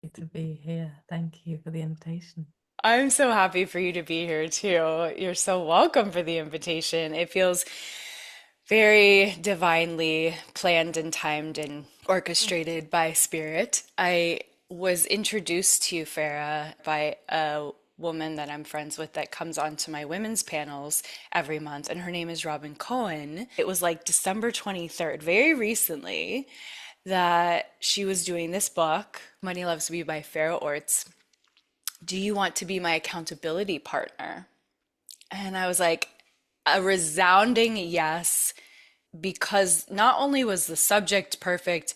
Good to be here. Thank you for the invitation. I'm so happy for you to be here too. You're so welcome for the invitation. It feels very divinely planned and timed and orchestrated by spirit. I was introduced to you, Farah, by a woman that I'm friends with that comes onto my women's panels every month, and her name is Robin Cohen. It was like December 23rd, very recently, that she was doing this book, Money Loves Me by Farah Orths. Do you want to be my accountability partner? And I was like, a resounding yes, because not only was the subject perfect,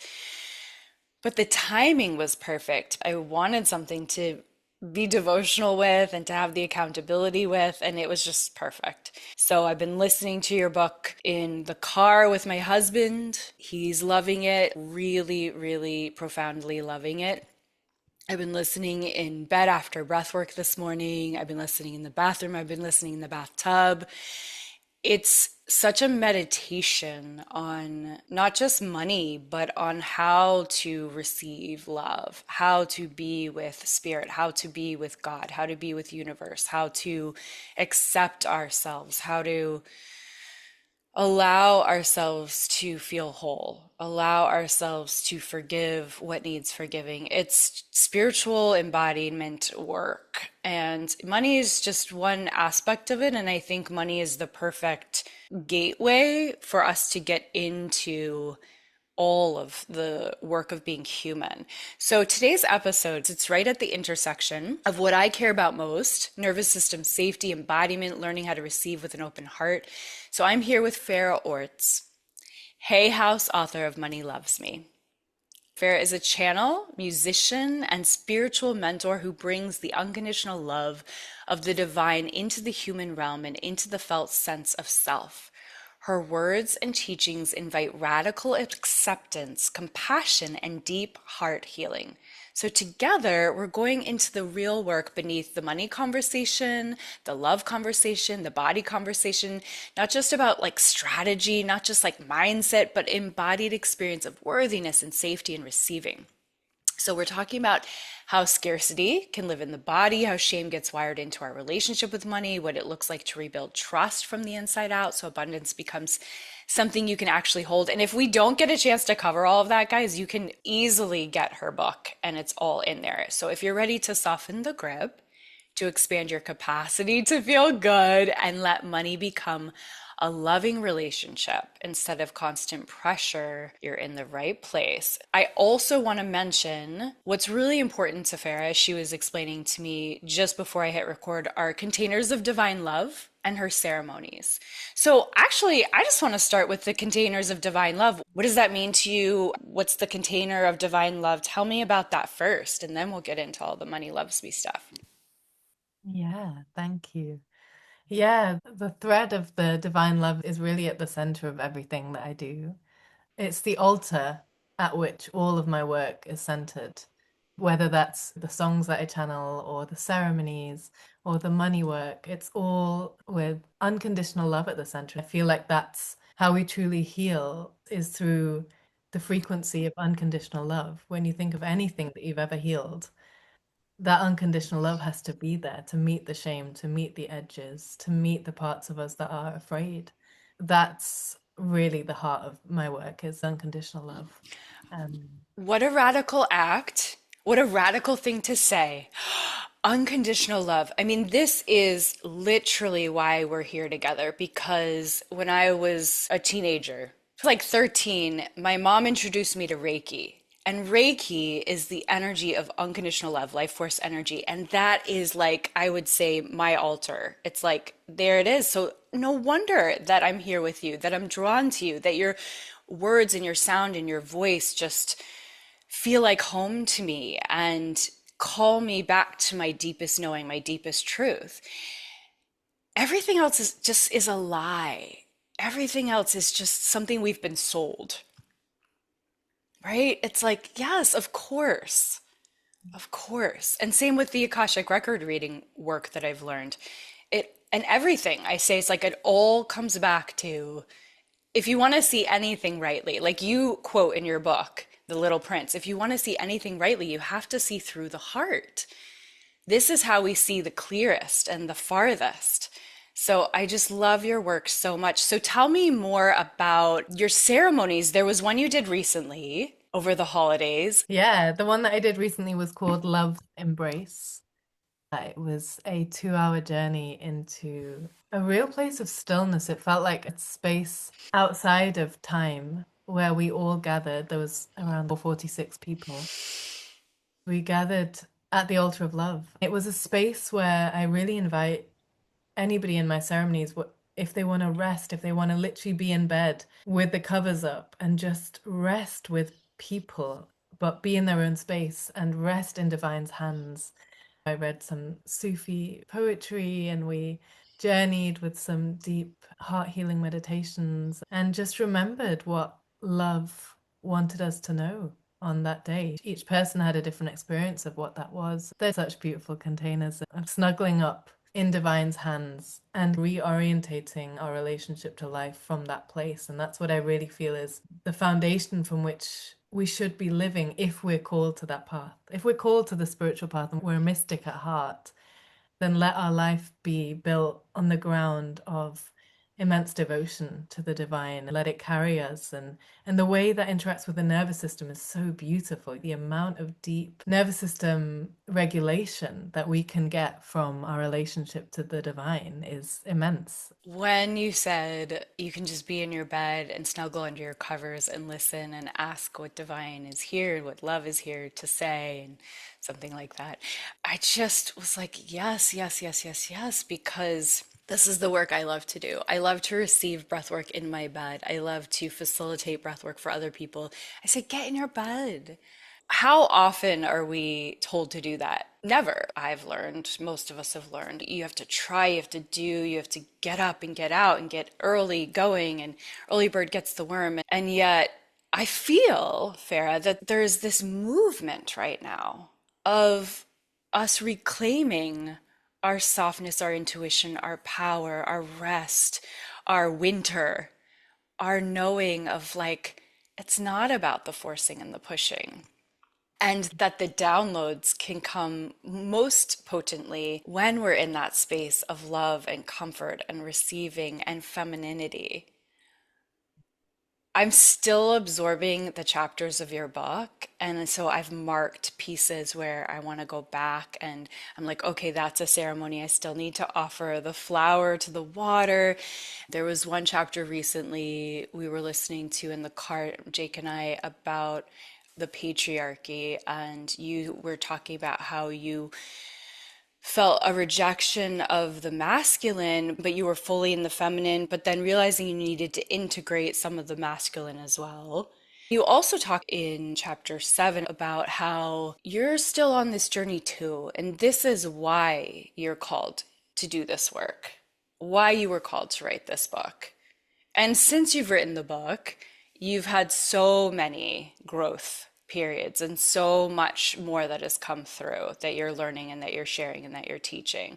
but the timing was perfect. I wanted something to be devotional with and to have the accountability with, and it was just perfect. So I've been listening to your book in the car with my husband. He's loving it, really, really profoundly loving it. I've been listening in bed after breath work this morning. I've been listening in the bathroom. I've been listening in the bathtub. It's such a meditation on not just money, but on how to receive love, how to be with spirit, how to be with God, how to be with universe, how to accept ourselves, how to allow ourselves to feel whole, allow ourselves to forgive what needs forgiving. It's spiritual embodiment work. And money is just one aspect of it. And I think money is the perfect gateway for us to get into all of the work of being human. So today's episode, it's right at the intersection of what I care about most: nervous system safety, embodiment, learning how to receive with an open heart. So I'm here with Farah Orths, Hay House author of Money Loves Me. Farah is a channel, musician, and spiritual mentor who brings the unconditional love of the divine into the human realm and into the felt sense of self. Her words and teachings invite radical acceptance, compassion, and deep heart healing. So, together, we're going into the real work beneath the money conversation, the love conversation, the body conversation, not just about like strategy, not just like mindset, but embodied experience of worthiness and safety and receiving. So, we're talking about how scarcity can live in the body, how shame gets wired into our relationship with money, what it looks like to rebuild trust from the inside out so abundance becomes something you can actually hold. And if we don't get a chance to cover all of that, guys, you can easily get her book and it's all in there. So, if you're ready to soften the grip, to expand your capacity to feel good and let money become a loving relationship instead of constant pressure, you're in the right place. I also want to mention what's really important to Farah. She was explaining to me just before I hit record are containers of divine love and her ceremonies. So, actually, I just want to start with the containers of divine love. What does that mean to you? What's the container of divine love? Tell me about that first, and then we'll get into all the money loves me stuff. Yeah, thank you. Yeah, the thread of the divine love is really at the center of everything that I do. It's the altar at which all of my work is centered, whether that's the songs that I channel or the ceremonies or the money work. It's all with unconditional love at the center. I feel like that's how we truly heal is through the frequency of unconditional love. When you think of anything that you've ever healed, that unconditional love has to be there to meet the shame, to meet the edges, to meet the parts of us that are afraid. That's really the heart of my work is unconditional love. Um, What a radical act. What a radical thing to say. Unconditional love. I mean, this is literally why we're here together because when I was a teenager, like 13, my mom introduced me to Reiki. And Reiki is the energy of unconditional love, life force energy. And that is like, I would say, my altar. It's like, there it is. So, no wonder that I'm here with you, that I'm drawn to you, that your words and your sound and your voice just feel like home to me and call me back to my deepest knowing, my deepest truth. Everything else is just is a lie. Everything else is just something we've been sold, right? It's like, yes, of course. Of course. And same with the Akashic record reading work that I've learned. It and everything I say, it's like it all comes back to if you want to see anything rightly, like you quote in your book, The Little Prince. If you want to see anything rightly, you have to see through the heart. This is how we see the clearest and the farthest. So I just love your work so much. So tell me more about your ceremonies. There was one you did recently over the holidays. Yeah, the one that I did recently was called Love Embrace. It was a 2 hour journey into a real place of stillness. It felt like a space outside of time where we all gathered. There was around 46 people. We gathered at the altar of love. It was a space where I really invite anybody in my ceremonies, if they want to rest, if they want to literally be in bed with the covers up and just rest with people, but be in their own space and rest in divine's hands. I read some Sufi poetry and we journeyed with some deep heart healing meditations and just remembered what love wanted us to know on that day. Each person had a different experience of what that was. They're such beautiful containers of snuggling up in divine's hands and reorientating our relationship to life from that place. And that's what I really feel is the foundation from which we should be living if we're called to that path. If we're called to the spiritual path and we're a mystic at heart, then let our life be built on the ground of immense devotion to the divine. Let it carry us. And the way that interacts with the nervous system is so beautiful. The amount of deep nervous system regulation that we can get from our relationship to the divine is immense. When you said you can just be in your bed and snuggle under your covers and listen and ask what divine is here, what love is here to say, and something like that, I just was like, yes, yes, yes, yes, yes, because this is the work I love to do. I love to receive breath work in my bed. I love to facilitate breath work for other people. I say, get in your bed. How often are we told to do that? Never. I've learned, most of us have learned, you have to try, you have to do, you have to get up and get out and get early going, and early bird gets the worm. And yet, I feel, Farah, that there's this movement right now of us reclaiming our softness, our intuition, our power, our rest, our winter, our knowing of like, it's not about the forcing and the pushing, and that the downloads can come most potently when we're in that space of love and comfort and receiving and femininity. I'm still absorbing the chapters of your book. And so I've marked pieces where I want to go back and I'm like, okay, that's a ceremony. I still need to offer the flower to the water. There was one chapter recently we were listening to in the car, Jake and I, about the patriarchy. And you were talking about how you felt a rejection of the masculine, but you were fully in the feminine, but then realizing you needed to integrate some of the masculine as well. You also talk in chapter 7 about how you're still on this journey too, and this is why you're called to do this work, why you were called to write this book. And since you've written the book, you've had so many growth periods and so much more that has come through that you're learning and that you're sharing and that you're teaching.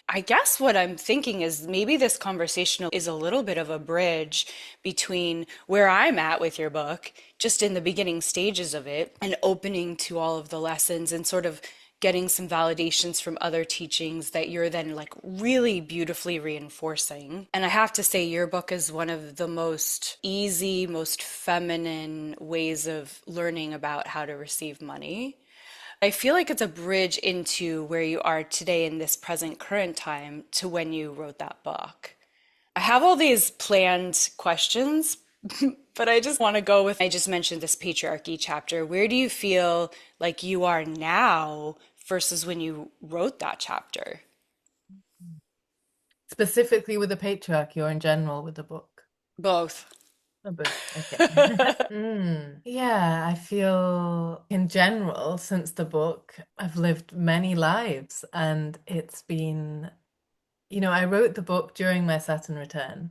I guess what I'm thinking is maybe this conversation is a little bit of a bridge between where I'm at with your book, just in the beginning stages of it, and opening to all of the lessons and sort of getting some validations from other teachings that you're then like really beautifully reinforcing. And I have to say, your book is one of the most easy, most feminine ways of learning about how to receive money. I feel like it's a bridge into where you are today in this present current time to when you wrote that book. I have all these planned questions, but I just want to go with, I just mentioned this patriarchy chapter. Where do you feel like you are now versus when you wrote that chapter? Specifically with the patriarchy or in general with the book? Both. Oh, both. Okay. Yeah, I feel in general, since the book, I've lived many lives and it's been, I wrote the book during my Saturn return.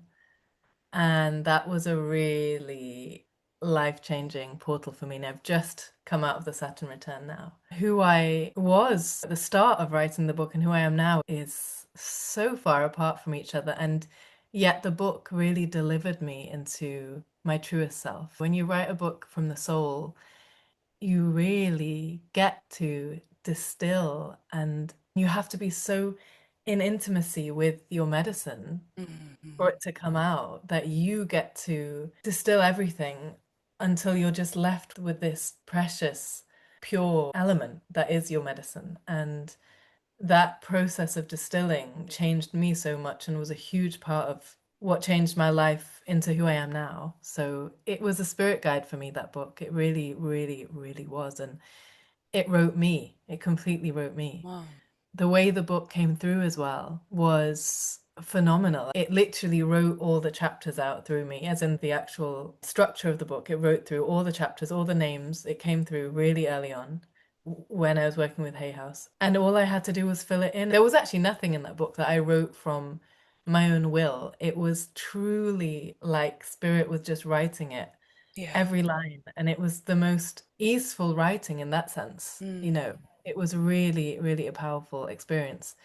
And that was a really life-changing portal for me. And I've just come out of the Saturn return now. Who I was at the start of writing the book and who I am now is so far apart from each other. And yet the book really delivered me into my truest self. When you write a book from the soul, you really get to distill, and you have to be so in intimacy with your medicine Mhm. for it to come out that you get to distill everything until you're just left with this precious, pure element that is your medicine. And that process of distilling changed me so much and was a huge part of what changed my life into who I am now. So it was a spirit guide for me, that book. It really, really, really was. And it wrote me. It completely wrote me. Wow. The way the book came through as well was phenomenal. It literally wrote all the chapters out through me, as in the actual structure of the book. It wrote through all the chapters, all the names. It came through really early on when I was working with Hay House. And all I had to do was fill it in. There was actually nothing in that book that I wrote from my own will. It was truly like Spirit was just writing it, Yeah. every line. And it was the most easeful writing in that sense. You Mm. know, it was really, really a powerful experience.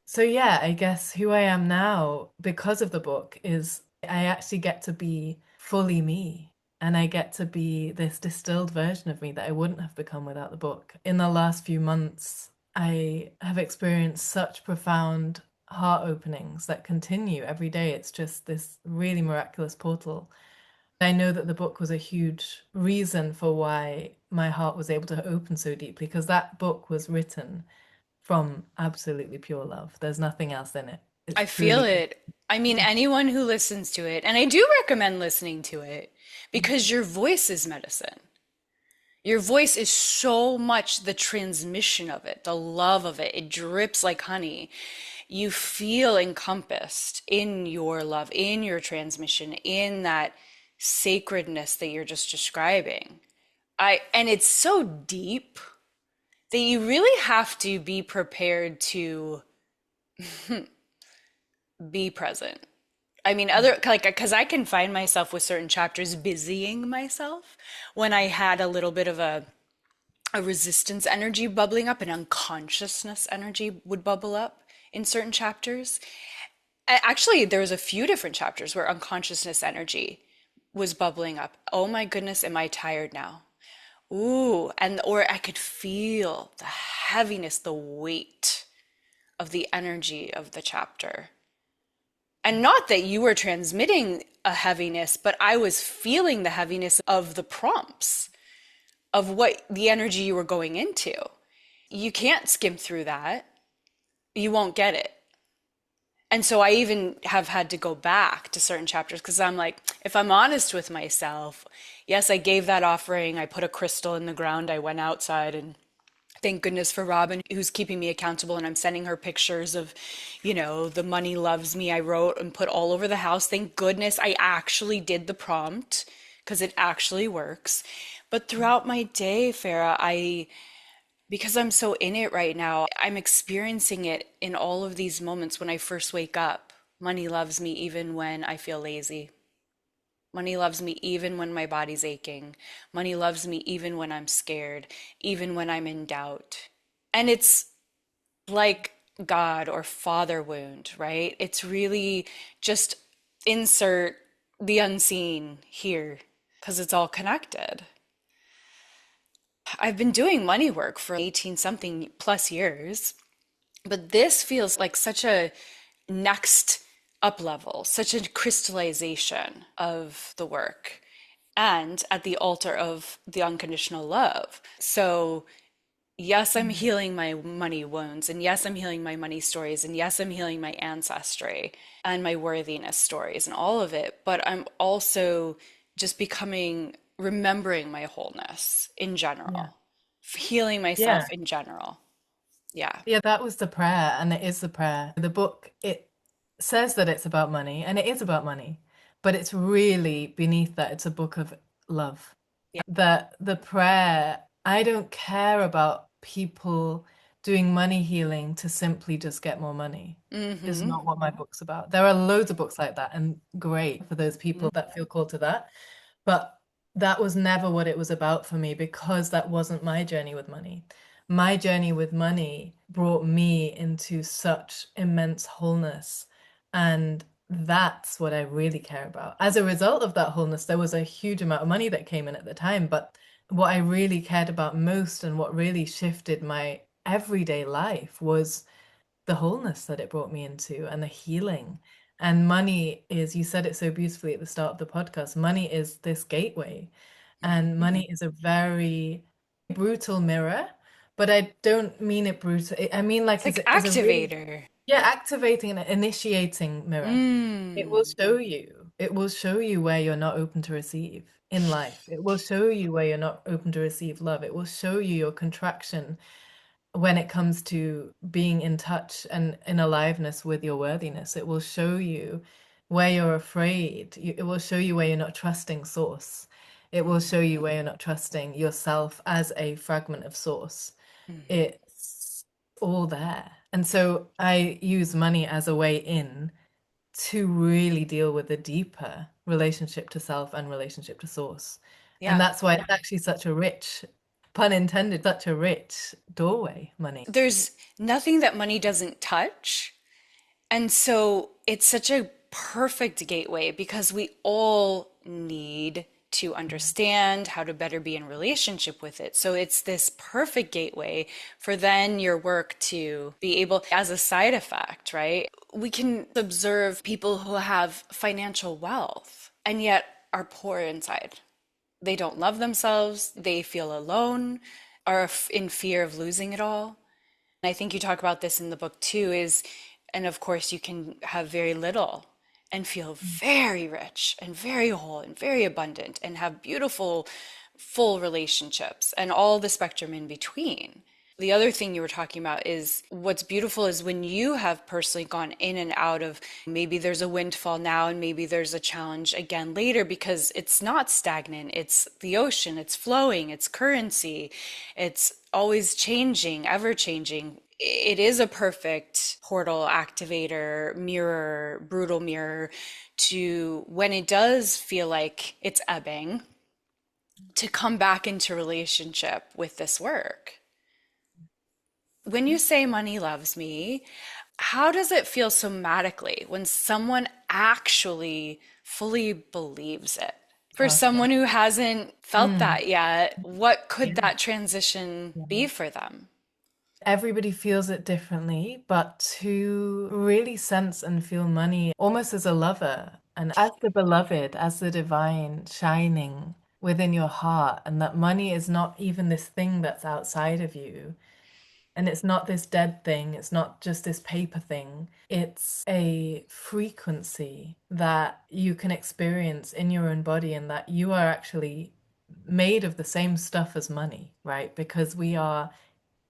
So, yeah, I guess who I am now because of the book is I actually get to be fully me. And I get to be this distilled version of me that I wouldn't have become without the book. In the last few months, I have experienced such profound heart openings that continue every day. It's just this really miraculous portal. I know that the book was a huge reason for why my heart was able to open so deeply, because that book was written from absolutely pure love. There's nothing else in it. It's I feel truly. it. I mean, anyone who listens to it, and I do recommend listening to it because your voice is medicine. Your voice is so much the transmission of it, the love of it. It drips like honey. You feel encompassed in your love, in your transmission, in that sacredness that you're just describing. And it's so deep that you really have to be prepared to be present. I mean, other like because I can find myself with certain chapters busying myself when I had a little bit of a resistance energy bubbling up, an unconsciousness energy would bubble up in certain chapters. Actually, there was a few different chapters where unconsciousness energy was bubbling up. Oh my goodness, am I tired now? Ooh, and or I could feel the heaviness, the weight of the energy of the chapter. And not that you were transmitting a heaviness, but I was feeling the heaviness of the prompts, of what the energy you were going into. You can't skim through that. You won't get it. And so I even have had to go back to certain chapters because I'm like, if I'm honest with myself, yes, I gave that offering. I put a crystal in the ground. I went outside and thank goodness for Robin, who's keeping me accountable. And I'm sending her pictures of, the money loves me. I wrote and put all over the house. Thank goodness I actually did the prompt because it actually works. But throughout my day, Farah, because I'm so in it right now, I'm experiencing it in all of these moments when I first wake up. Money loves me even when I feel lazy. Money loves me even when my body's aching. Money loves me even when I'm scared, even when I'm in doubt. And it's like God or father wound, right? It's really just insert the unseen here because it's all connected. I've been doing money work for 18 something plus years, but this feels like such a next up level, such a crystallization of the work and at the altar of the unconditional love. So, yes, I'm Mm. healing my money wounds, and yes, I'm healing my money stories, and yes, I'm healing my ancestry and my worthiness stories and all of it. But I'm also just remembering my wholeness in Yeah. general, healing myself Yeah. in general. Yeah. Yeah, that was the prayer, and it is the prayer. The book, it says that it's about money, and it is about money, but it's really beneath that, it's a book of love. Yeah. The prayer, I don't care about people doing money healing to simply just get more money, is Mm-hmm. not what my book's about. There are loads of books like that, and great for those people that feel called to that. But that was never what it was about for me because that wasn't my journey with money. My journey with money brought me into such immense wholeness. And that's what I really care about. As a result of that wholeness, there was a huge amount of money that came in at the time, but what I really cared about most and what really shifted my everyday life was the wholeness that it brought me into and the healing. And money is, you said it so beautifully at the start of the podcast, money is this gateway. And Mhm. money is a very brutal mirror, but I don't mean it brutal. I mean It's like like as a really, activator. yeah, activating and initiating mirror. It will Mm. show you. It will show you where you're not open to receive in life. It will show you where you're not open to receive love. It will show you your contraction when it comes to being in touch and in aliveness with your worthiness. It will show you where you're afraid. It will show you where you're not trusting source. It will show you where you're not trusting yourself as a fragment of source. Mhm. It's all there. And so I use money as a way in to really deal with the deeper relationship to self and relationship to source. And Yeah. that's why it's actually such a rich, pun intended, such a rich doorway, money. There's nothing that money doesn't touch. And so it's such a perfect gateway because we all need to understand how to better be in relationship with it. So it's this perfect gateway for then your work to be able, as a side effect, right? We can observe people who have financial wealth and yet are poor inside. They don't love themselves, they feel alone, are in fear of losing it all. I think you talk about this in the book too, is, and of course, you can have very little and feel very rich and very whole and very abundant and have beautiful, full relationships and all the spectrum in between. The other thing you were talking about is what's beautiful is when you have personally gone in and out of maybe there's a windfall now and maybe there's a challenge again later because it's not stagnant. It's the ocean, it's flowing, it's currency, it's always changing, ever changing. It is a perfect portal activator, mirror, brutal mirror to when it does feel like it's ebbing, to come back into relationship with this work. When you say money loves me, how does it feel somatically when someone actually fully believes it? For Okay. someone who hasn't felt Mm. that yet, what Yeah. could that transition be Yeah. for them? Everybody feels it differently, but to really sense and feel money almost as a lover and as the beloved, as the divine shining within your heart, and that money is not even this thing that's outside of you. And it's not this dead thing, it's not just this paper thing. It's a frequency that you can experience in your own body, and that you are actually made of the same stuff as money, right? Because we are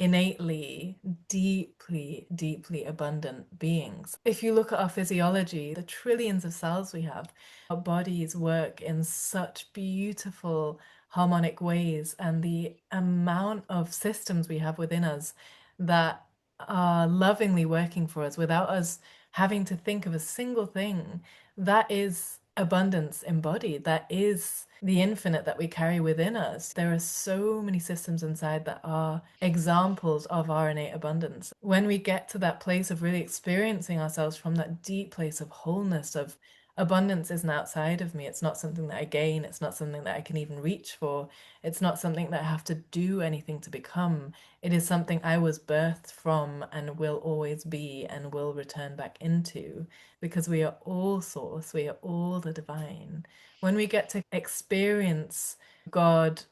innately, deeply, deeply abundant beings. If you look at our physiology, the trillions of cells we have, our bodies work in such beautiful harmonic ways, and the amount of systems we have within us that are lovingly working for us without us having to think of a single thing, that is abundance embodied. That is the infinite that we carry within us. There are so many systems inside that are examples of our innate abundance. When we get to that place of really experiencing ourselves from that deep place of wholeness, of abundance isn't outside of me. It's not something that I gain. It's not something that I can even reach for. It's not something that I have to do anything to become. It is something I was birthed from and will always be and will return back into, because we are all source, we are all the divine. When we get to experience God,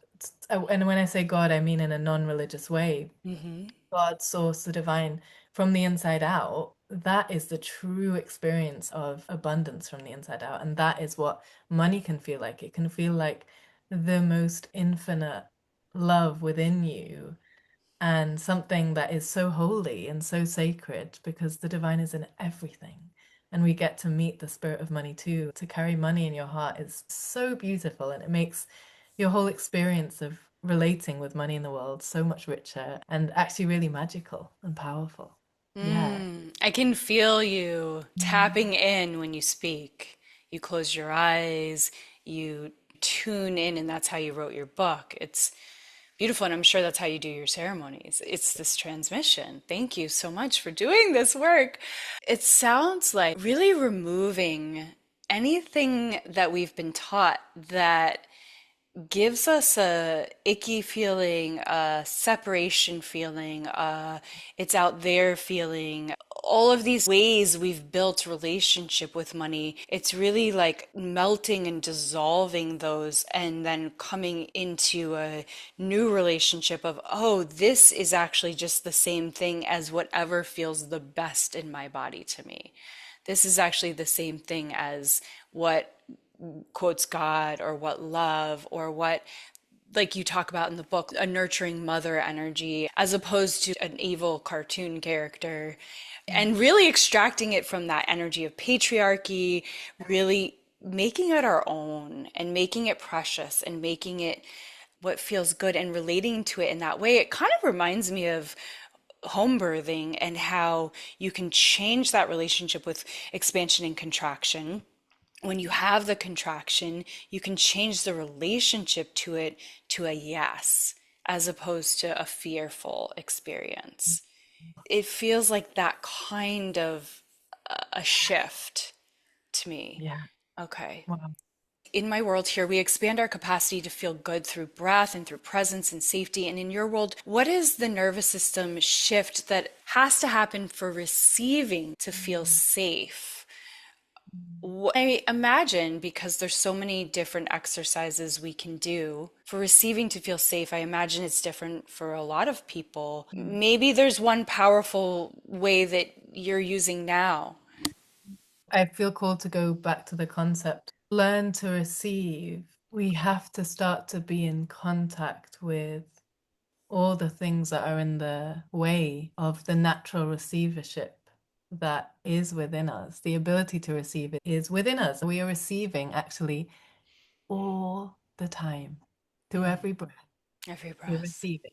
and when I say God, I mean in a non-religious way, Hmm. God, source, the divine, from the inside out, that is the true experience of abundance from the inside out. And that is what money can feel like. It can feel like the most infinite love within you, and something that is so holy and so sacred, because the divine is in everything. And we get to meet the spirit of money too. To carry money in your heart is so beautiful, and it makes your whole experience of relating with money in the world so much richer and actually really magical and powerful. Yeah. I can feel you Mm. tapping in when you speak. You close your eyes, you tune in, and that's how you wrote your book. It's beautiful, and I'm sure that's how you do your ceremonies. It's this transmission. Thank you so much for doing this work. It sounds like really removing anything that we've been taught that gives us a icky feeling, a separation feeling, it's out there feeling. All of these ways we've built relationship with money, it's really like melting and dissolving those and then coming into a new relationship of, oh, this is actually just the same thing as whatever feels the best in my body to me. This is actually the same thing as what quotes God or what love or what, like you talk about in the book, a nurturing mother energy as opposed to an evil cartoon character, and really extracting it from that energy of patriarchy, really making it our own and making it precious and making it what feels good and relating to it in that way. It kind of reminds me of home birthing and how you can change that relationship with expansion and contraction. When you have the contraction, you can change the relationship to it to a yes, as opposed to a fearful experience. It feels like that kind of a shift to me. Yeah. Okay. Wow. In my world here, we expand our capacity to feel good through breath and through presence and safety. And in your world, what is the nervous system shift that has to happen for receiving to feel safe? I imagine because there's so many different exercises we can do for receiving to feel safe, I imagine it's different for a lot of people. Maybe there's one powerful way that you're using now. I feel called to go back to the concept. Learn to receive. We have to start to be in contact with all the things that are in the way of the natural receivership that is within us. The ability to receive it is within us. We are receiving actually all the time. Through every breath, Every you're breath. receiving.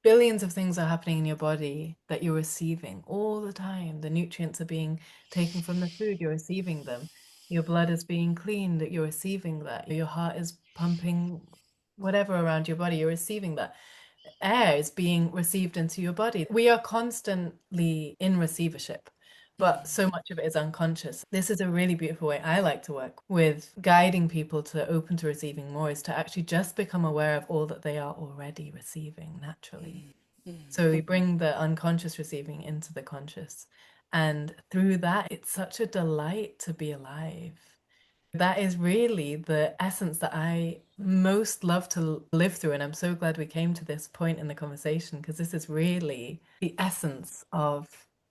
Billions of things are happening in your body that you're receiving all the time. The nutrients are being taken from the food, you're receiving them. Your blood is being cleaned, you're receiving that. Your heart is pumping whatever around your body, you're receiving that. Air is being received into your body. We are constantly in receivership, but so much of it is unconscious. This is a really beautiful way I like to work with guiding people to open to receiving more, is to actually just become aware of all that they are already receiving naturally. So we bring the unconscious receiving into the conscious. And through that, it's such a delight to be alive. That is really the essence that I most love to live through. And I'm so glad we came to this point in the conversation, because this is really the essence of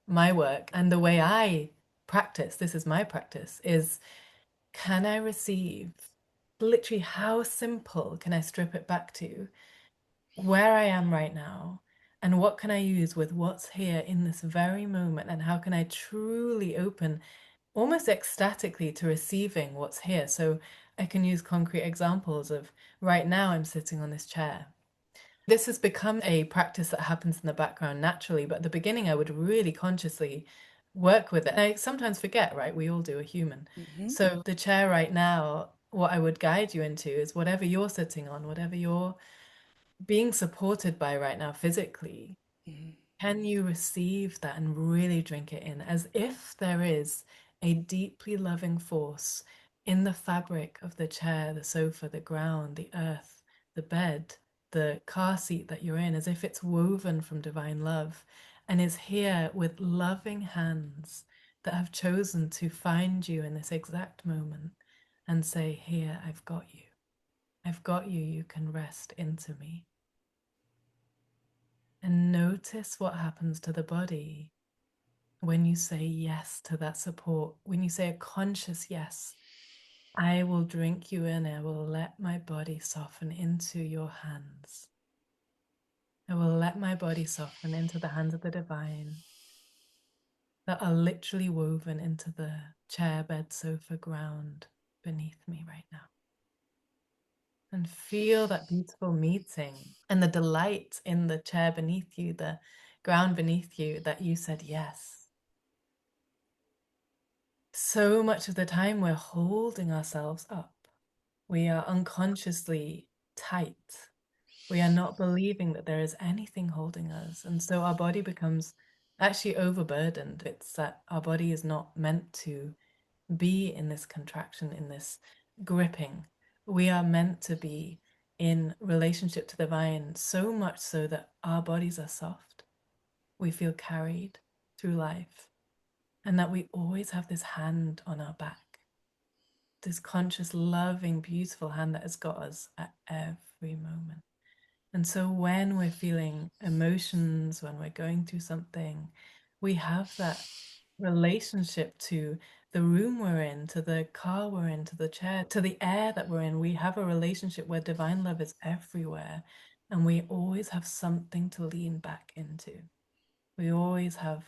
my work and the way I practice. This is my practice is, can I receive? Literally, how simple can I strip it back to where I am right now? And what can I use with what's here in this very moment? And how can I truly open almost ecstatically to receiving what's here? So I can use concrete examples of, right now I'm sitting on this chair. This has become a practice that happens in the background naturally, but at the beginning I would really consciously work with it. And I sometimes forget, right? We all do, a human. Hmm. So the chair right now, what I would guide you into is whatever you're sitting on, whatever you're being supported by right now physically, can you receive that and really drink it in as if there is a deeply loving force in the fabric of the chair, the sofa, the ground, the earth, the bed, the car seat that you're in, as if it's woven from divine love and is here with loving hands that have chosen to find you in this exact moment and say, here, I've got you. I've got you. You can rest into me. And notice what happens to the body when you say yes to that support, when you say a conscious yes. I will drink you in, I will let my body soften into your hands. I will let my body soften into the hands of the divine that are literally woven into the chair, bed, sofa, ground beneath me right now. And feel that beautiful meeting and the delight in the chair beneath you, the ground beneath you, that you said yes. So much of the time, we're holding ourselves up. We are unconsciously tight. We are not believing that there is anything holding us. And so our body becomes actually overburdened. It's that our body is not meant to be in this contraction, in this gripping. We are meant to be in relationship to the divine, so much so that our bodies are soft. We feel carried through life, and that we always have this hand on our back, this conscious, loving, beautiful hand that has got us at every moment. And so when we're feeling emotions, when we're going through something, we have that relationship to the room we're in, to the car we're in, to the chair, to the air that we're in. We have a relationship where divine love is everywhere, and we always have something to lean back into. We always have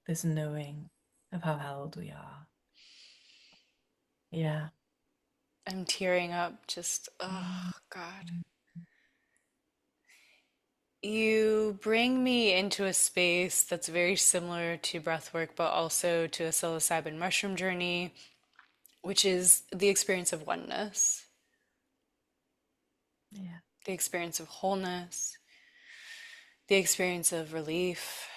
this knowing of how held we are. Yeah. I'm tearing up just, oh God. You bring me into a space that's very similar to breathwork, but also to a psilocybin mushroom journey, which is the experience of oneness, Yeah. the experience of wholeness, the experience of relief.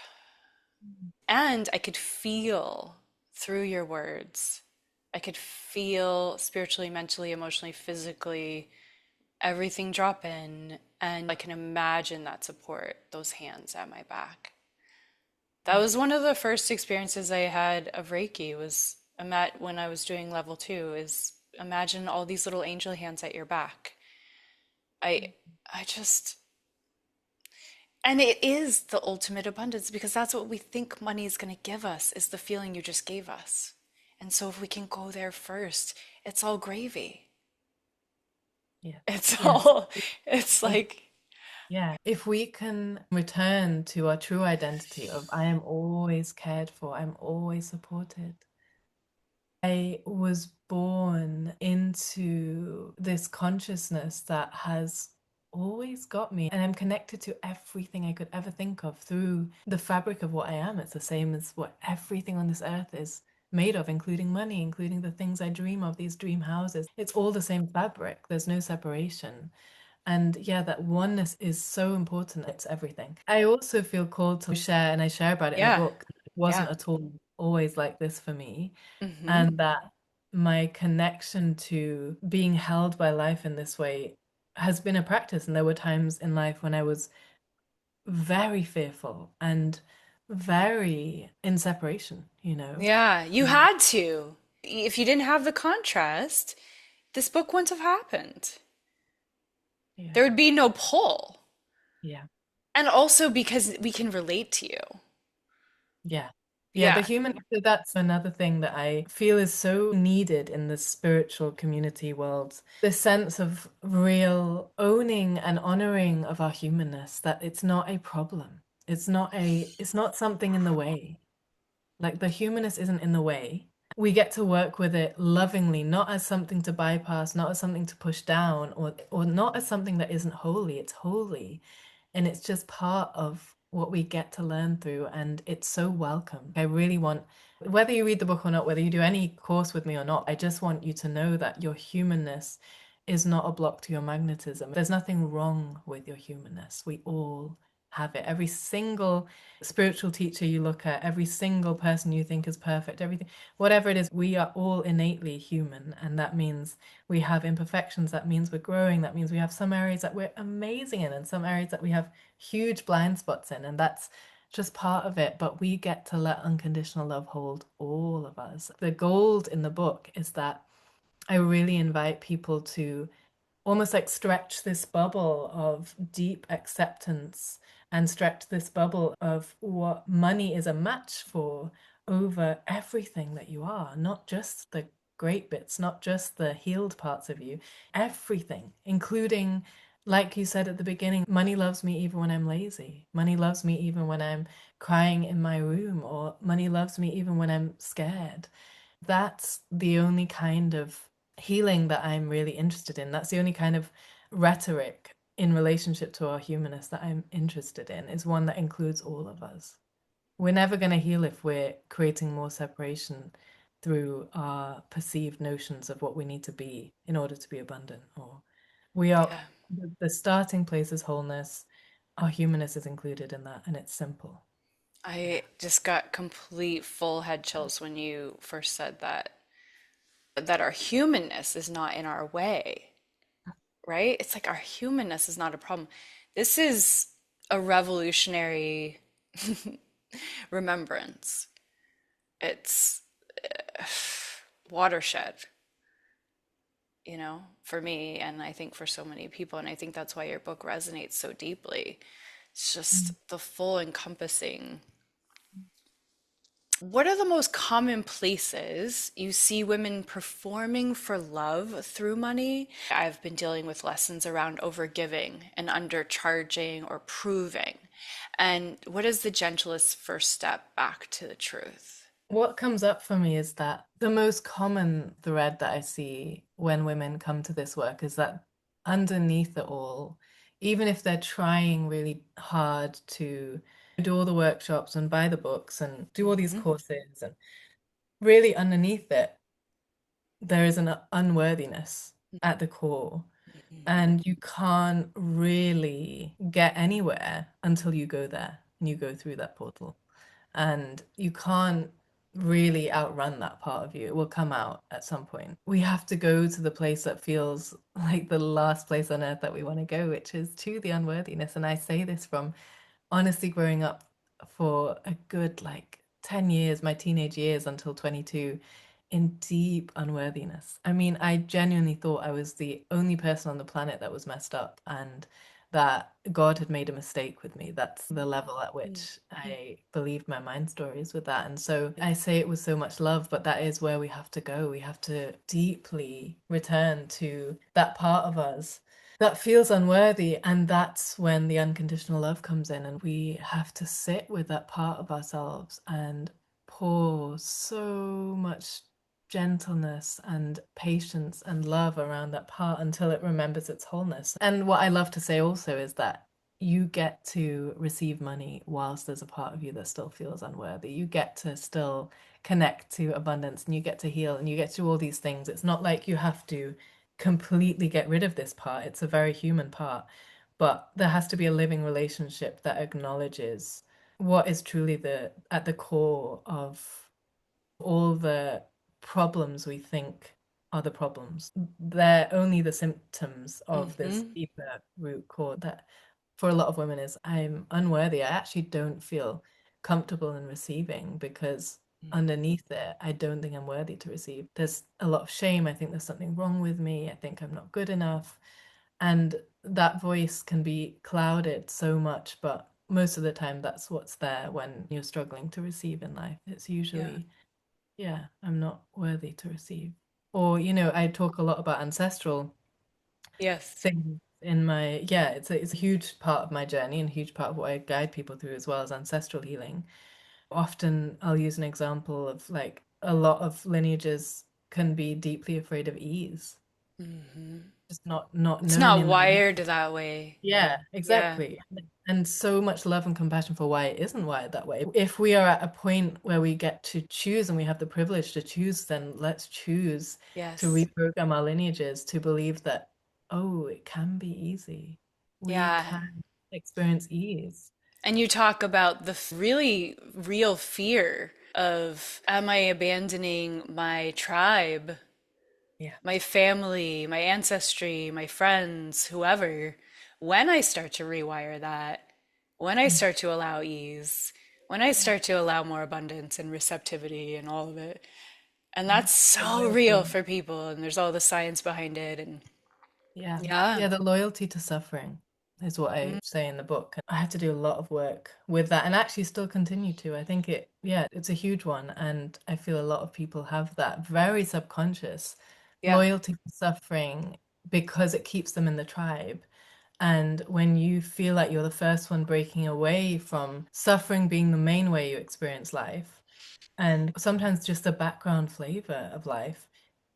And I could feel through your words, I could feel spiritually, mentally, emotionally, physically, everything drop in. And I can imagine that support, those hands at my back. That was one of the first experiences I had of Reiki was when I was doing level two is imagine all these little angel hands at your back. I I just and it is the ultimate abundance because that's what we think money is going to give us is the feeling you just gave us. And so if we can go there first, it's all gravy. Yeah. It's Yes. all it's If like Yeah, if we can return to our true identity of I am always cared for, I'm always supported. I was born into this consciousness that has always got me, and I'm connected to everything I could ever think of through the fabric of what I am. It's the same as what everything on this earth is made of, including money, including the things I dream of, these dream houses. It's all the same fabric, there's no separation. And yeah, that oneness is so important. It's everything. I also feel called to share, and I share about it in the yeah. book. It wasn't Yeah. at all always like this for me. Hmm. And that my connection to being held by life in this way has been a practice. And there were times in life when I was very fearful and very in separation, you know? Yeah, you Mm. had to. If you didn't have the contrast, this book wouldn't have happened. Yeah. There would be no pull. Yeah. And also because we can relate to you. Yeah. Yeah, the Yeah. human, so that's another thing that I feel is so needed in the spiritual community world. This sense of real owning and honoring of our humanness, that it's not a problem. It's not something in the way. Like the humanness isn't in the way. We get to work with it lovingly, not as something to bypass, not as something to push down, or not as something that isn't holy. It's holy. And it's just part of what we get to learn through, and it's so welcome. I really want, whether you read the book or not, whether you do any course with me or not, I just want you to know that your humanness is not a block to your magnetism. There's nothing wrong with your humanness. We all have it. Every single spiritual teacher you look at, every single person you think is perfect, everything, whatever it is, we are all innately human. And that means we have imperfections. That means we're growing. That means we have some areas that we're amazing in and some areas that we have huge blind spots in. And that's just part of it. But we get to let unconditional love hold all of us. The gold in the book is that I really invite people to almost like stretch this bubble of deep acceptance and stretch this bubble of what money is a match for over everything that you are, not just the great bits, not just the healed parts of you, everything, including, like you said at the beginning, money loves me even when I'm lazy. Money loves me even when I'm crying in my room, or money loves me even when I'm scared. That's the only kind of healing that I'm really interested in. That's the only kind of rhetoric in relationship to our humanness that I'm interested in, is one that includes all of us. We're never going to heal if we're creating more separation through our perceived notions of what we need to be in order to be abundant. Or we are, Yeah. the starting place is wholeness. Our humanness is included in that, and it's simple. Yeah. I just got complete full head chills when you first said that our humanness is not in our way. right? It's like our humanness is not a problem. This is a revolutionary remembrance. It's watershed, for me, and I think for so many people. And I think that's why your book resonates so deeply. It's just Mm. the full encompassing. What are the most common places you see women performing for love through money? I've been dealing with lessons around overgiving and undercharging or proving. And what is the gentlest first step back to the truth? What comes up for me is that the most common thread that I see when women come to this work is that underneath it all, even if they're trying really hard to do all the workshops and buy the books and do all these Hmm. courses, and really underneath it, there is an unworthiness at the core. And you can't really get anywhere until you go there and you go through that portal. And you can't really outrun that part of you. It will come out at some point. We have to go to the place that feels like the last place on earth that we want to go, which is to the unworthiness. And I say this from honestly growing up for a good like 10 years, my teenage years until 22, in deep unworthiness. I mean, I genuinely thought I was the only person on the planet that was messed up and that God had made a mistake with me. That's the level at which I believed my mind stories with that. And so I say it with so much love, but that is where we have to go. We have to deeply return to that part of us that feels unworthy. And that's when the unconditional love comes in. And we have to sit with that part of ourselves and pour so much gentleness and patience and love around that part until it remembers its wholeness. And what I love to say also is that you get to receive money whilst there's a part of you that still feels unworthy. You get to still connect to abundance and you get to heal and you get to do all these things. It's not like you have to completely get rid of this part. It's a very human part. But there has to be a living relationship that acknowledges what is truly the at the core of all the problems we think are the problems. They're only the symptoms of this Hmm. deeper root cause that for a lot of women is I'm unworthy. I actually don't feel comfortable in receiving because underneath it, I don't think I'm worthy to receive. There's a lot of shame. I think there's something wrong with me. I think I'm not good enough. And that voice can be clouded so much, but most of the time that's what's there when you're struggling to receive in life. It's Yeah. usually yeah, I'm not worthy to receive. Or, I talk a lot about ancestral Yes. things in my, yeah, it's a huge part of my journey and a huge part of what I guide people through as well as ancestral healing. Often I'll use an example of like a lot of lineages can be deeply afraid of ease, Hmm. just not It's knowing not in the wired that way. yeah, Yeah. exactly. And so much love and compassion for why it isn't wired that way. If we are at a point where we get to choose and we have the privilege to choose, then let's choose to Yes. reprogram our lineages to believe that, oh, it can be easy. We Yeah. can experience ease. And you talk about the really real fear of, am I abandoning my tribe, Yeah. my family, my ancestry, my friends, whoever, when I start to rewire that, when I Mm. start to allow ease, when I start to allow more abundance and receptivity and all of it. And Yeah. that's The so real loyalty. for people, and there's all the science behind it. And Yeah. yeah. Yeah, the loyalty to suffering is what I say in the book. I had to do a lot of work with that and actually still continue to. I think yeah, it's a huge one. And I feel a lot of people have that very subconscious Yeah. loyalty to suffering because it keeps them in the tribe. And when you feel like you're the first one breaking away from suffering being the main way you experience life, and sometimes just the background flavor of life,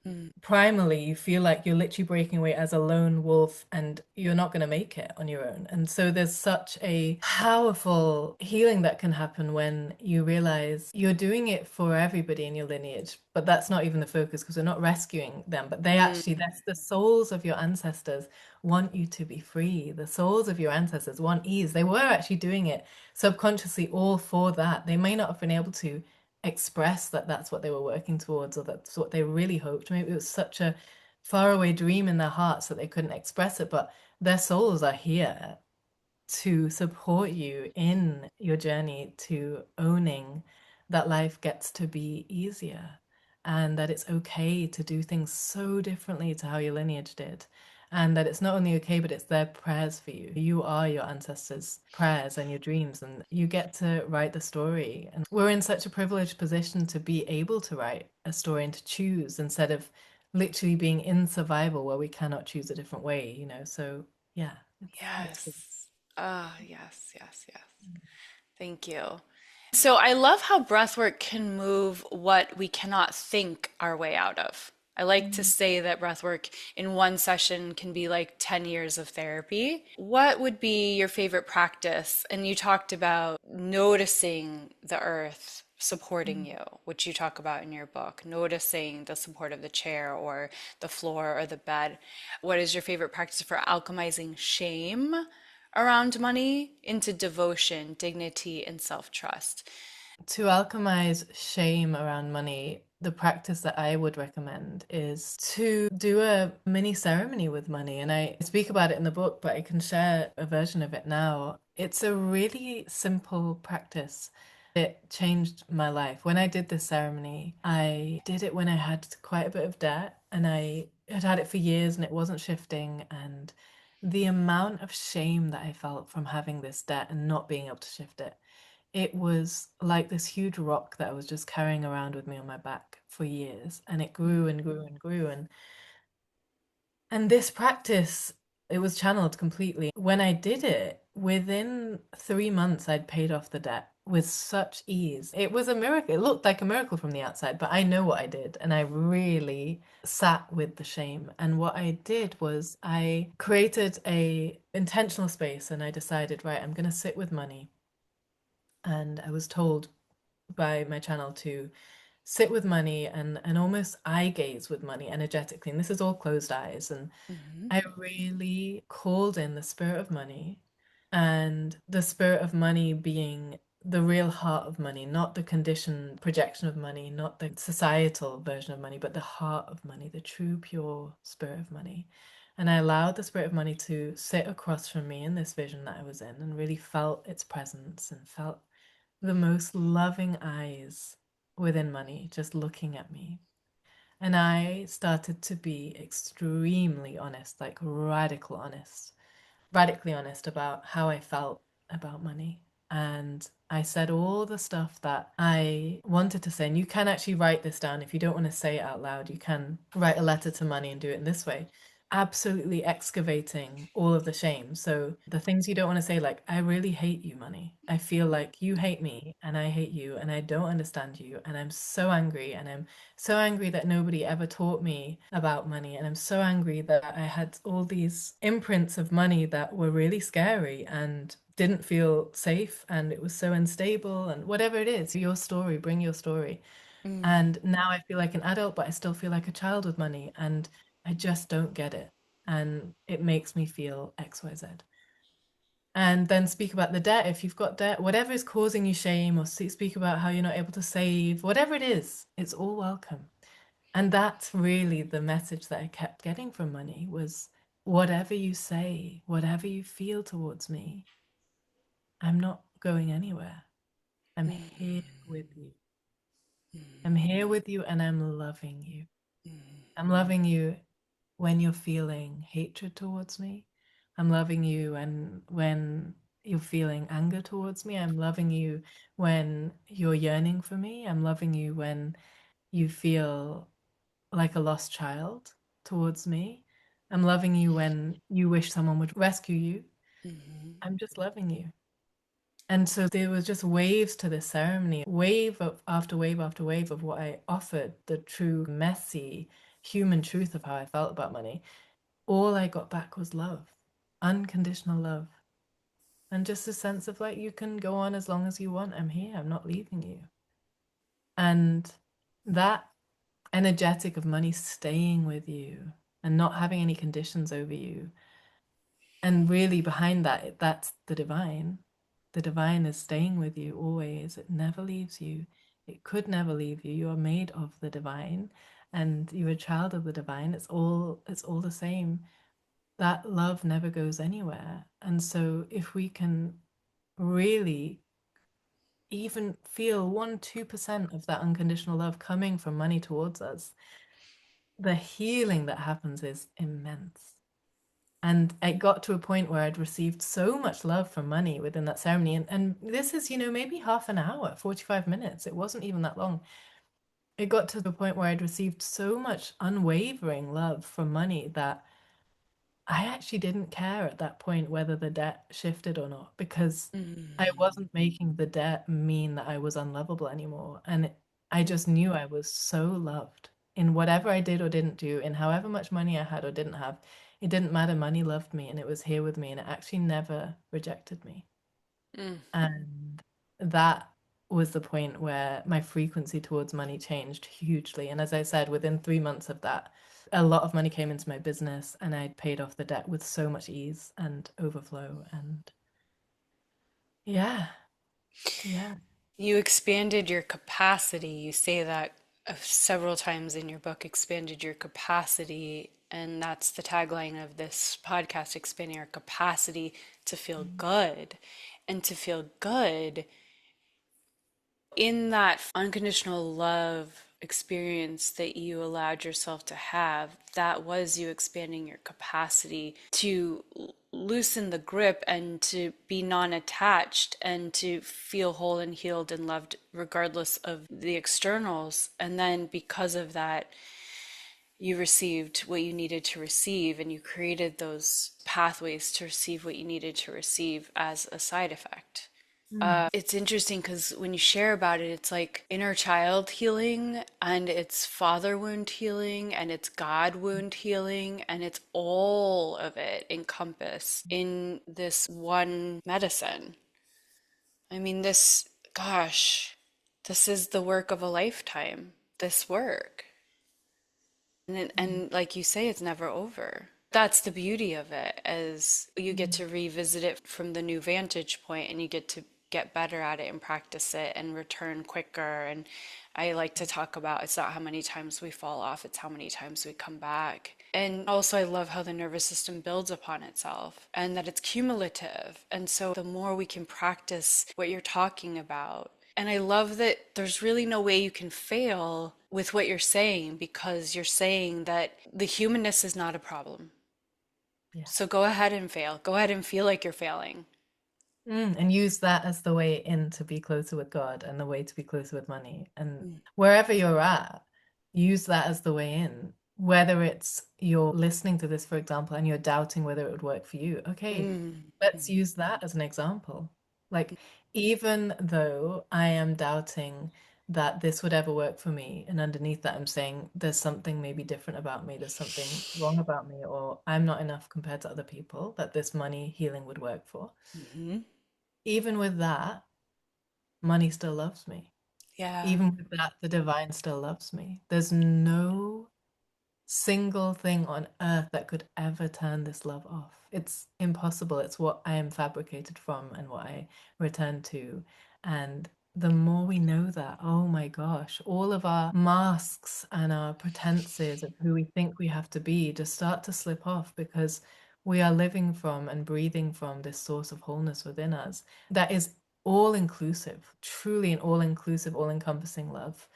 Mm. primarily you feel like you're literally breaking away as a lone wolf and you're not going to make it on your own. And so there's such a powerful healing that can happen when you realize you're doing it for everybody in your lineage, but that's not even the focus because we're not rescuing them, but they actually, Mm. that's the souls of your ancestors want you to be free. The souls of your ancestors want ease. They were actually doing it subconsciously all for that. They may not have been able to express that that's what they were working towards or that's what they really hoped. Maybe it was such a faraway dream in their hearts that they couldn't express it, but their souls are here to support you in your journey to owning that life gets to be easier and that it's okay to do things so differently to how your lineage did. And that it's not only okay, but it's their prayers for you. You are your ancestors' prayers and your dreams, and you get to write the story. And we're in such a privileged position to be able to write a story and to choose instead of literally being in survival where we cannot choose a different way, you know? So, yeah, it's good. Yes. Ah, yes, yes, yes. Thank you. So I love how breathwork can move what we cannot think our way out of. I like to Mm. say that breathwork in one session can be like 10 years of therapy. What would be your favorite practice? And you talked about noticing the earth supporting you, which you talk about in your book, noticing the support of the chair or the floor or the bed. What is your favorite practice for alchemizing shame around money into devotion, dignity, and self trust? To alchemize shame around money, the practice that I would recommend is to do a mini ceremony with money. And I speak about it in the book, but I can share a version of it now. It's a really simple practice. It changed my life. When I did this ceremony, I did it when I had quite a bit of debt and I had had it for years and it wasn't shifting. And the amount of shame that I felt from having this debt and not being able to shift it, it was like this huge rock that I was just carrying around with me on my back for years, and it grew and grew and grew. And this practice, it was channeled completely. When I did it, within 3 months, I'd paid off the debt with such ease. It was a miracle. It looked like a miracle from the outside, but I know what I did, and I really sat with the shame. And what I did was I created a intentional space, and I decided, right, I'm going to sit with money. And I was told by my channel to sit with money and almost eye gaze with money energetically. And this is all closed eyes. And Mhm. I really called in the spirit of money, and the spirit of money being the real heart of money, not the conditioned projection of money, not the societal version of money, but the heart of money, the true, pure spirit of money. And I allowed the spirit of money to sit across from me in this vision that I was in and really felt its presence and felt the most loving eyes within money just looking at me. And I started to be extremely honest, like radically honest about how I felt about money. And I said all the stuff that I wanted to say. And you can actually write this down. If you don't want to say it out loud, you can write a letter to money and do it in this way. Absolutely excavating all of the shame. So the things you don't want to say, like, I really hate you, money. I feel like you hate me and I hate you and I don't understand you. And I'm so angry. And I'm so angry that nobody ever taught me about money. And I'm so angry that I had all these imprints of money that were really scary and didn't feel safe. And it was so unstable. And whatever it is, your story, bring your story. Mm. And now I feel like an adult, but I still feel like a child with money. And I just don't get it. And it makes me feel XYZ. And then speak about the debt. If you've got debt, whatever is causing you shame, or speak about how you're not able to save, whatever it is, it's all welcome. And that's really the message that I kept getting from money was whatever you say, whatever you feel towards me, I'm not going anywhere. I'm here with you. I'm here with you and I'm loving you. I'm loving you when you're feeling hatred towards me. I'm loving you and when you're feeling anger towards me. I'm loving you when you're yearning for me. I'm loving you when you feel like a lost child towards me. I'm loving you when you wish someone would rescue you. Mhm. I'm just loving you. And so there was just waves to this ceremony, wave of, after wave after wave of what I offered, the true, messy human truth of how I felt about money. All I got back was love, unconditional love. And just a sense of like, you can go on as long as you want. I'm here. I'm not leaving you. And that energetic of money staying with you and not having any conditions over you. And really behind that, that's the divine. The divine is staying with you always. It never leaves you. It could never leave you. You are made of the divine. and you're a child of the divine, it's all the same. That love never goes anywhere. And so if we can really even feel 1, 2% of that unconditional love coming from money towards us, the healing that happens is immense. And it got to a point where I'd received so much love from money within that ceremony. And this is, maybe half an hour, 45 minutes. It wasn't even that long. It got to the point where I'd received so much unwavering love from money that I actually didn't care at that point whether the debt shifted or not, because I Mm. wasn't making the debt mean that I was unlovable anymore. And I just knew I was so loved in whatever I did or didn't do, in however much money I had or didn't have. It didn't matter. Money loved me and it was here with me and it actually never rejected me. Mm. And that was the point where my frequency towards money changed hugely. And as I said, within 3 months of that, a lot of money came into my business and I paid off the debt with so much ease and overflow. And yeah, yeah. You expanded your capacity. You say that several times in your book, expanded your capacity. And that's the tagline of this podcast, expanding our capacity to feel good. And to feel good in that unconditional love experience that you allowed yourself to have, that was you expanding your capacity to loosen the grip and to be non attached and to feel whole and healed and loved regardless of the externals. And then because of that, you received what you needed to receive and you created those pathways to receive what you needed to receive as a side effect. Mm, It's interesting because when you share about it, it's like inner child healing and it's father wound healing and it's God wound healing and it's all of it encompassed in this one medicine. I mean, gosh, this is the work of a lifetime, this work. mm, And like you say, it's never over. That's the beauty of it, as you get mm, to revisit it from the new vantage point and you get to get better at it and practice it and return quicker. And I like to talk about it's not how many times we fall off, it's how many times we come back. And also, I love how the nervous system builds upon itself and that it's cumulative. And so, the more we can practice what you're talking about, and I love that there's really no way you can fail with what you're saying because you're saying that the humanness is not a problem. yeah. So go ahead and fail. Go ahead and feel like you're failing. And use that as the way in to be closer with God and the way to be closer with money. And Mm, wherever you're at, use that as the way in. Whether it's you're listening to this, for example, and you're doubting whether it would work for you. Okay, mm, let's use that as an example. Like, even though I am doubting that this would ever work for me, and underneath that, I'm saying there's something maybe different about me, there's something wrong about me, or I'm not enough compared to other people that this money healing would work for. mhm. Even with that, money still loves me. Yeah. Even with that, the divine still loves me. There's no single thing on earth that could ever turn this love off. It's impossible. It's what I am fabricated from and what I return to. And the more we know that, oh my gosh, all of our masks and our pretenses of who we think we have to be just start to slip off because we are living from and breathing from this source of wholeness within us that is all inclusive, truly an all inclusive, all encompassing love.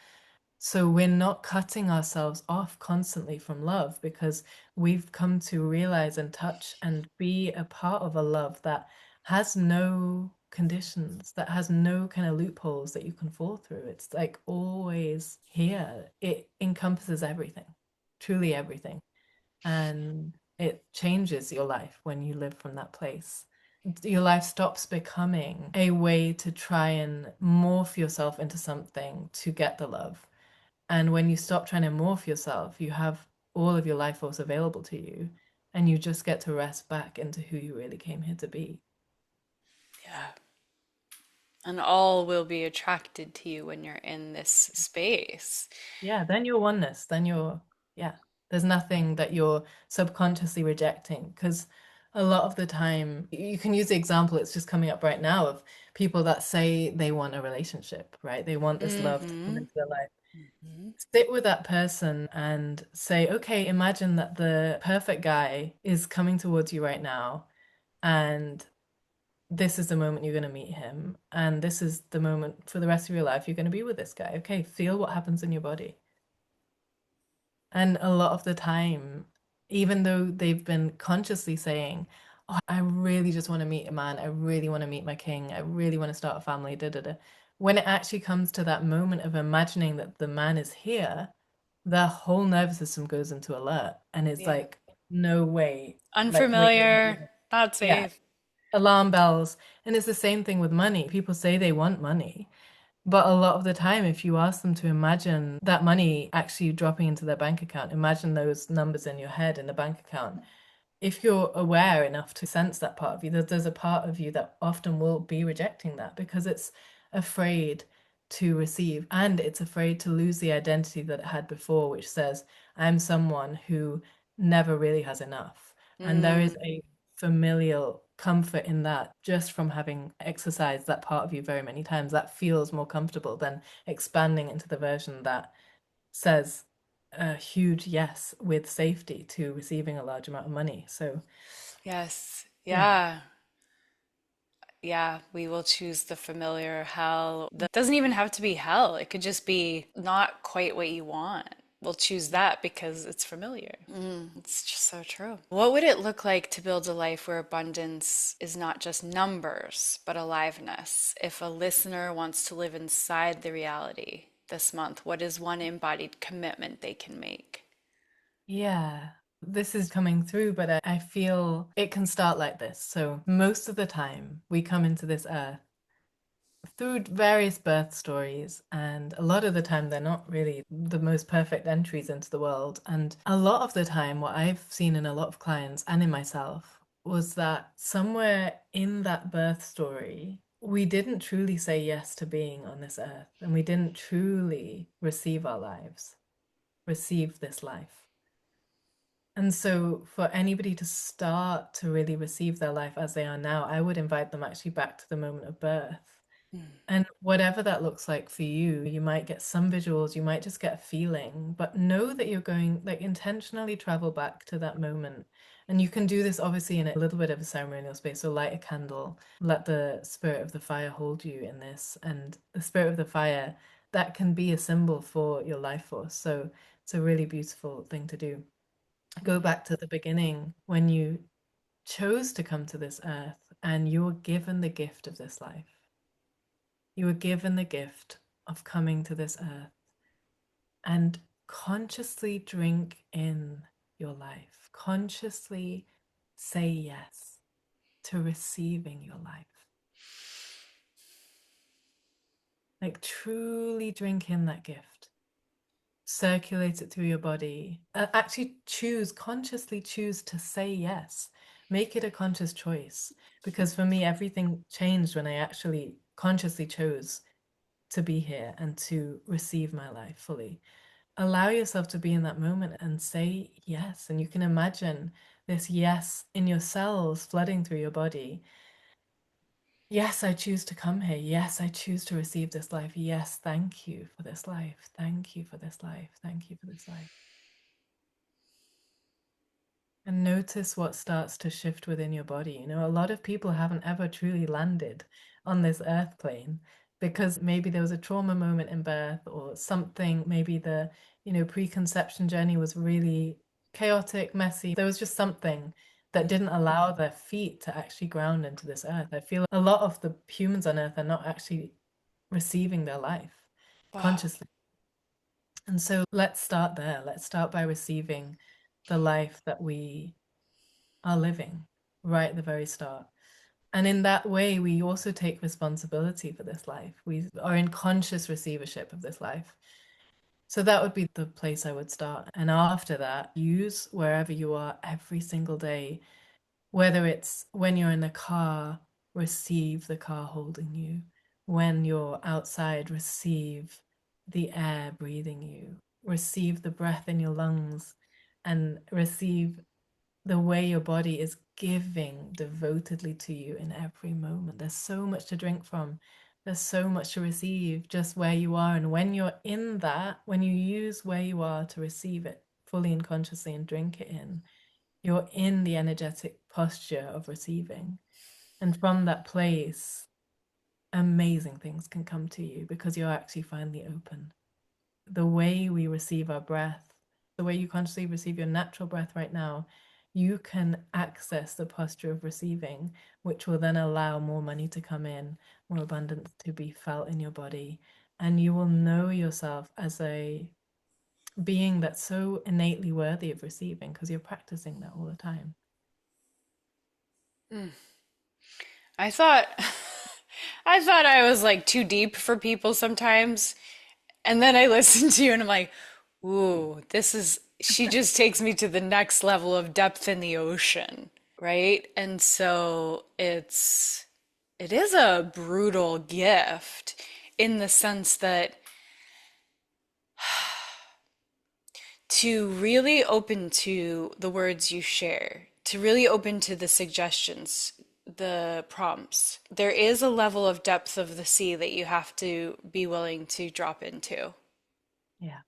So we're not cutting ourselves off constantly from love because we've come to realize and touch and be a part of a love that has no conditions, that has no kind of loopholes that you can fall through. It's like always here. It encompasses everything, truly everything. And it changes your life when you live from that place. Your life stops becoming a way to try and morph yourself into something to get the love, and when you stop trying to morph yourself, you have all of your life force available to you, and you just get to rest back into who you really came here to be. Yeah. And all will be attracted to you when you're in this space. Yeah, then you're oneness. Then you're, yeah, there's nothing that you're subconsciously rejecting. Because a lot of the time, you can use the example, it's just coming up right now of people that say they want a relationship, right? They want this love to come Mm-hmm. into their life. Sit with that person and say, okay, imagine that the perfect guy is coming towards you right now, and this is the moment you're going to meet him, and this is the moment for the rest of your life you're going to be with this guy. Okay, feel what happens in your body. And a lot of the time, even though they've been consciously saying, oh, I really just want to meet a man, I really want to meet my king, I really want to start a family, da da da. When it actually comes to that moment of imagining that the man is here, their whole nervous system goes into alert and it's Yeah. like, no way. Like, wait, Unfamiliar, not yeah, safe. alarm bells. And it's the same thing with money. People say they want money. But a lot of the time, if you ask them to imagine that money actually dropping into their bank account, imagine those numbers in your head in the bank account. If you're aware enough to sense that part of you, there's a part of you that often will be rejecting that because it's afraid to receive and it's afraid to lose the identity that it had before, which says, I'm someone who never really has enough. And there is Mm, a familial comfort in that just from having exercised that part of you very many times. That feels more comfortable than expanding into the version that says a huge yes with safety to receiving a large amount of money. So, yes. yeah. Yeah. Yeah, we will choose the familiar hell. That doesn't even have to be hell. It could just be not quite what you want. We'll choose that because it's familiar. It's just so true. What would it look like to build a life where abundance is not just numbers, but aliveness? If a listener wants to live inside the reality this month, what is one embodied commitment they can make? Yeah. This is coming through, but I feel it can start like this. So, most of the time, we come into this earth through various birth stories, and a lot of the time, they're not really the most perfect entries into the world. And a lot of the time, what I've seen in a lot of clients and in myself was that somewhere in that birth story, we didn't truly say yes to being on this earth, and we didn't truly receive our lives, receive this life. And so, for anybody to start to really receive their life as they are now, I would invite them actually back to the moment of birth. And whatever that looks like for you, you might get some visuals, you might just get a feeling, but know that you're going, like, intentionally travel back to that moment. And you can do this obviously in a little bit of a ceremonial space. So, light a candle, let the spirit of the fire hold you in this. And the spirit of the fire, that can be a symbol for your life force. So, it's a really beautiful thing to do. Go back to the beginning when you chose to come to this earth and you were given the gift of this life. You were given the gift of coming to this earth and consciously drink in your life. Consciously say yes to receiving your life. Like truly drink in that gift. Circulate it through your body. Actually choose, consciously choose to say yes. Make it a conscious choice. Because for me, everything changed when I actually consciously chose to be here and to receive my life fully. Allow yourself to be in that moment and say yes. And you can imagine this yes in your cells flooding through your body. Yes, I choose to come here. Yes, I choose to receive this life. Yes, thank you for this life. Thank you for this life. Thank you for this life. And notice what starts to shift within your body. You know, a lot of people haven't ever truly landed on this earth plane because maybe there was a trauma moment in birth or something. Maybe the, preconception journey was really chaotic, messy. There was just something that didn't allow their feet to actually ground into this earth. I feel a lot of the humans on earth are not actually receiving their life Wow. consciously. And so let's start there. Let's start by receiving the life that we are living right at the very start. And in that way, we also take responsibility for this life. We are in conscious receivership of this life. So that would be the place I would start. And after that, use wherever you are every single day, whether it's when you're in the car, receive the car holding you. When you're outside, receive the air breathing you. Receive the breath in your lungs and receive the way your body is giving devotedly to you in every moment. There's so much to drink from. There's so much to receive just where you are. And when you're in that, when you use where you are to receive it fully and consciously and drink it in, you're in the energetic posture of receiving. And from that place, amazing things can come to you because you're actually finally open. The way we receive our breath, the way you consciously receive your natural breath right now, you can access the posture of receiving, which will then allow more money to come in, more abundance to be felt in your body. And you will know yourself as a being that's so innately worthy of receiving because you're practicing that all the time. I thought I thought I was like too deep for people sometimes. And then I listen to you and I'm like, ooh, this is, she just takes me to the next level of depth in the ocean, right? And so it is a brutal gift in the sense that to really open to the words you share, to really open to the suggestions, the prompts, there is a level of depth of the sea that you have to be willing to drop into. Yeah.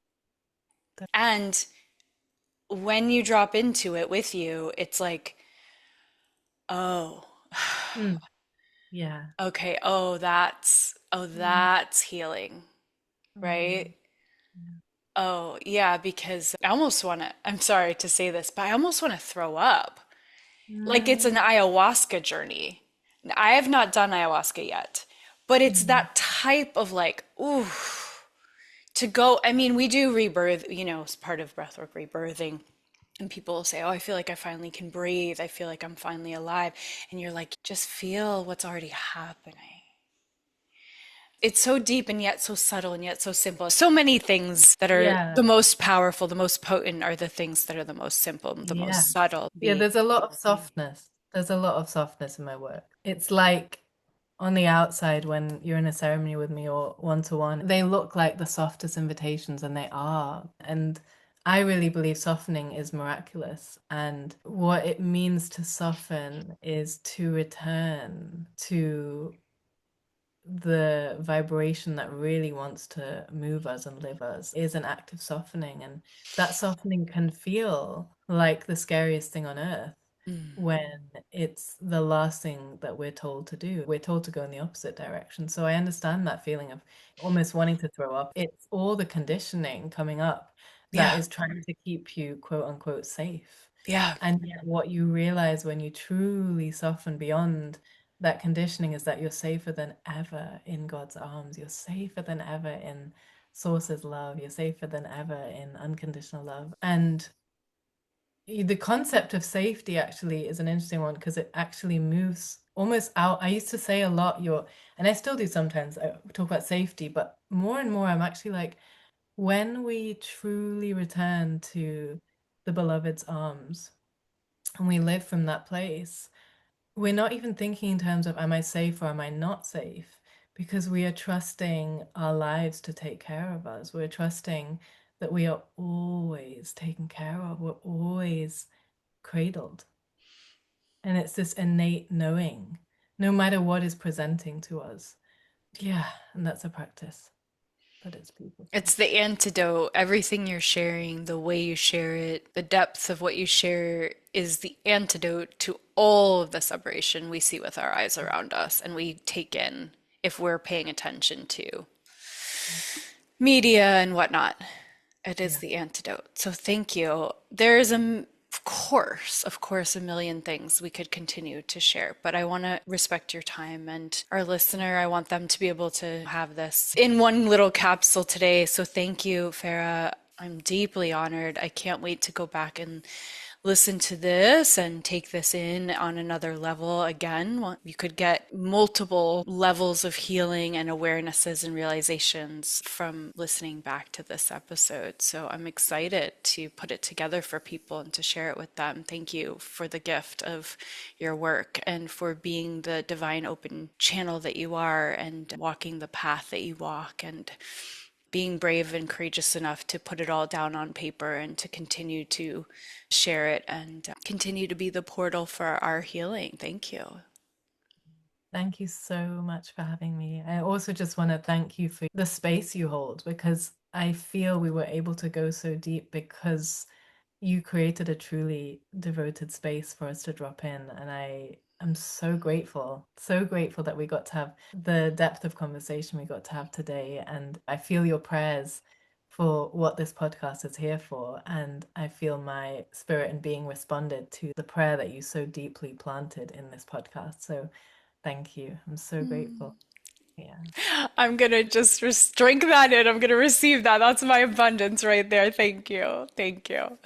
And when you drop into it with you, it's like, oh, Mm, yeah. okay, oh, Mm, that's healing, mm, right? yeah. Oh, yeah, because I almost want to, I'm sorry to say this, but I almost want to throw up. Like it's an Mm, ayahuasca journey. I have not done ayahuasca yet, but it's mm, that type of like, ooh, to go. I mean, we do rebirth, as part of breathwork rebirthing. And people will say, oh, I feel like I finally can breathe. I feel like I'm finally alive. And you're like, just feel what's already happening. It's so deep and yet so subtle and yet so simple. So many things that are yeah. the most powerful, the most potent are the things that are the most simple, the Yeah. most subtle. Yeah, Be there's a lot of softness. There's a lot of softness in my work. It's like on the outside when you're in a ceremony with me or one to one, they look like the softest invitations and they are. And I really believe softening is miraculous. And what it means to soften is to return to the vibration that really wants to move us and live us is an act of softening. And that softening can feel like the scariest thing on earth when it's the last thing that we're told to do. We're told to go in the opposite direction. So I understand that feeling of almost wanting to throw up. It's all the conditioning coming up that yeah, is trying to keep you quote unquote safe. yeah. And yet what you realize when you truly soften beyond that conditioning is that you're safer than ever in God's arms. You're safer than ever in Source's love. You're safer than ever in unconditional love. And the concept of safety actually is an interesting one because it actually moves almost out. I used to say a lot, and I still do sometimes, I talk about safety, but more and more I'm actually like, when we truly return to the beloved's arms and we live from that place, we're not even thinking in terms of am I safe or am I not safe? Because we are trusting our lives to take care of us. We're trusting that we are always taken care of. We're always cradled. And it's this innate knowing, no matter what is presenting to us. Yeah, and that's a practice, but it's beautiful. It's the antidote. Everything you're sharing, the way you share it, the depth of what you share is the antidote to all of the separation we see with our eyes around us and we take in if we're paying attention to media and whatnot. It is Yeah. the antidote. So thank you. There's of course, a million things we could continue to share, but I want to respect your time and our listener. I want them to be able to have this in one little capsule today. So thank you, Farah. I'm deeply honored. I can't wait to go back and listen to this and take this in on another level again. Well, you could get multiple levels of healing and awarenesses and realizations from listening back to this episode. So I'm excited to put it together for people and to share it with them. Thank you for the gift of your work and for being the divine open channel that you are and walking the path that you walk and being brave and courageous enough to put it all down on paper and to continue to share it and continue to be the portal for our healing. Thank you. Thank you so much for having me. I also just want to thank you for the space you hold because I feel we were able to go so deep because you created a truly devoted space for us to drop in. And I am so grateful that we got to have the depth of conversation we got to have today. And I feel your prayers for what this podcast is here for. And I feel my spirit and being responded to the prayer that you so deeply planted in this podcast. So thank you. I'm so grateful. Yeah. I'm gonna just drink that in. I'm gonna receive that. That's my abundance right there. Thank you. Thank you.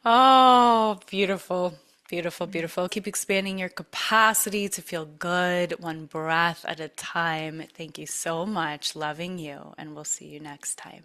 Oh, beautiful. Beautiful, beautiful. Keep expanding your capacity to feel good, one breath at a time. Thank you so much. Loving you, and we'll see you next time.